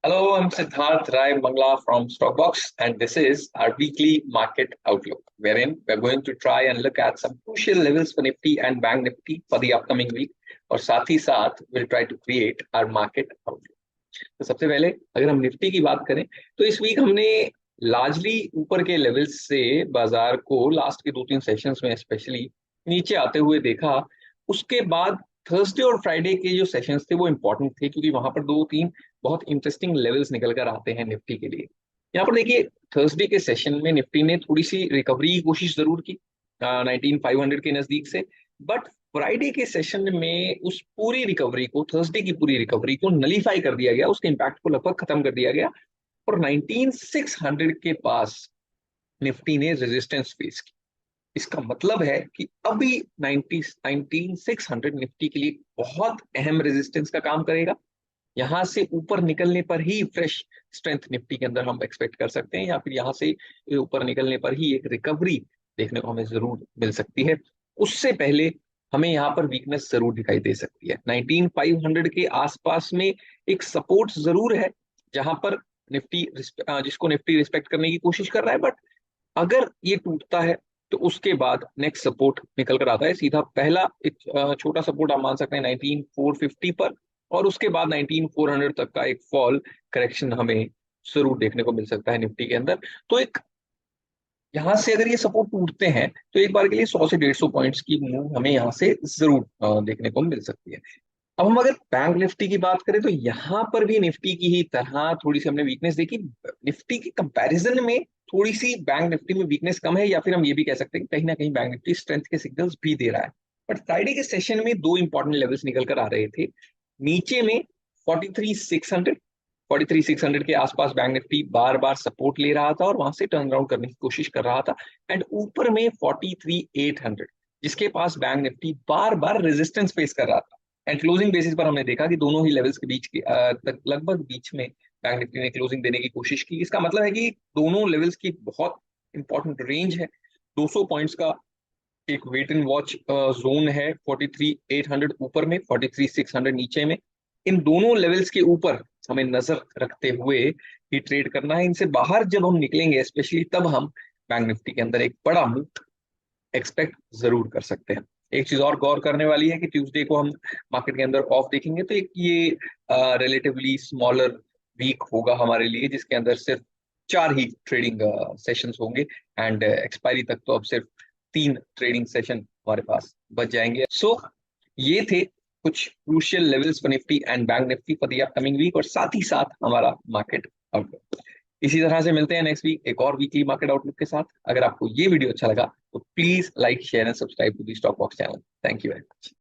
Hello, I'm Siddharth Rai Mangla from Stockbox, and this is our weekly market outlook, wherein we're going to try and look at some crucial levels for Nifty and Bank Nifty for the upcoming week, और साथ ही साथ we'll try to create our market outlook. तो सबसे पहले अगर हम Nifty की बात करें तो इस वीक हमने लार्जली ऊपर के लेवल्स से बाजार को लास्ट के 2-3 सेशंस में स्पेशली नीचे आते हुए देखा। उसके बाद थर्सडे और फ्राइडे के जो सेशंस थे वो इंपॉर्टेंट थे, क्योंकि वहां पर 2-3 बहुत इंटरेस्टिंग लेवल्स निकल कर आते हैं निफ्टी के लिए। यहाँ पर देखिए, थर्सडे के सेशन में निफ्टी ने थोड़ी सी रिकवरी की कोशिश जरूर की 19,500 के नजदीक से, बट फ्राइडे के सेशन में उस पूरी रिकवरी को, थर्सडे की पूरी रिकवरी को नलीफाई कर दिया गया, उसके इंपैक्ट को लगभग खत्म कर दिया गया और 19,600 के पास निफ्टी ने रेजिस्टेंस फेस की। इसका मतलब है कि अभी 19,600 निफ्टी के लिए बहुत अहम रेजिस्टेंस का काम करेगा। यहां से ऊपर निकलने पर ही फ्रेश स्ट्रेंथ निफ्टी के अंदर हम एक्सपेक्ट कर सकते हैं, या फिर यहां से ऊपर निकलने पर ही एक रिकवरी देखने को हमें जरूर मिल सकती है। उससे पहले हमें यहाँ पर वीकनेस जरूर दिखाई दे सकती है। 19,500 के आसपास में एक सपोर्ट जरूर है, जहां पर निफ्टी जिसको निफ्टी रिस्पेक्ट करने की कोशिश कर रहा है, बट अगर ये टूटता है तो उसके बाद नेक्स्ट सपोर्ट निकल कर आता है सीधा। पहला एक छोटा सपोर्ट आप मान सकते हैं 19,450 पर, और उसके बाद 19,400 तक का एक फॉल करेक्शन हमें जरूर देखने को मिल सकता है निफ्टी के अंदर। तो एक यहाँ से अगर ये सपोर्ट टूटते हैं तो एक बार के लिए 100 से 150 पॉइंट्स की मूव हमें यहाँ से जरूर देखने को मिल सकती है। अब हम अगर बैंक निफ्टी की बात करें तो यहाँ पर भी निफ्टी की ही तरह थोड़ी सी हमने वीकनेस देखी। निफ्टी के कंपैरिजन में थोड़ी सी बैंक निफ्टी में वीकनेस कम है, या फिर हम ये भी कह सकते हैं कि कहीं ना कहीं बैंक निफ्टी स्ट्रेंथ के सिग्नल्स भी दे रहा है। बट फ्राइडे के सेशन में दो इंपॉर्टेंट लेवल्स निकल कर आ रहे थे। नीचे में 43,600, 43,600 के आसपास बैंक निफ्टी बार बार सपोर्ट ले रहा था और वहां से टर्न अराउंड करने की कोशिश कर रहा था। एंड ऊपर में 43,800, जिसके पास बैंक निफ्टी बार बार रेजिस्टेंस फेस कर रहा था। एंड क्लोजिंग बेसिस पर हमने देखा कि दोनों ही लेवल्स के बीच के तक लगभग बीच में बैंक निफ्टी ने क्लोजिंग देने की कोशिश की। इसका मतलब है कि दोनों लेवल्स की बहुत इंपॉर्टेंट रेंज है। 200 पॉइंट्स का एक वेट एंड वॉच जोन है, 43,800 ऊपर में, 43,600 नीचे में। इन दोनों लेवल्स के ऊपर हमें नजर रखते हुए ही ट्रेड करना है। इनसे बाहर जब हम निकलेंगे स्पेशली, तब हम बैंक निफ्टी के अंदर एक बड़ा मूव एक्सपेक्ट जरूर कर सकते हैं। एक चीज और गौर करने वाली है कि ट्यूसडे को हम मार्केट के अंदर ऑफ देखेंगे, तो एक ये रिलेटिवली स्मॉलर वीक होगा हमारे लिए, जिसके अंदर सिर्फ 4 ही ट्रेडिंग सेशंस होंगे। एंड एक्सपायरी तक तो अब सिर्फ 3 ट्रेडिंग सेशन हमारे पास बच जाएंगे। सो ये थे कुछ crucial levels for Nifty and Bank Nifty for the upcoming week, और साथ ही साथ हमारा मार्केट आउटलुक। इसी तरह से मिलते हैं नेक्स्ट वीक एक और वीकली मार्केट आउटलुक के साथ। अगर आपको ये वीडियो अच्छा लगा तो please like, share and subscribe to the Stock Box channel. Thank you very much.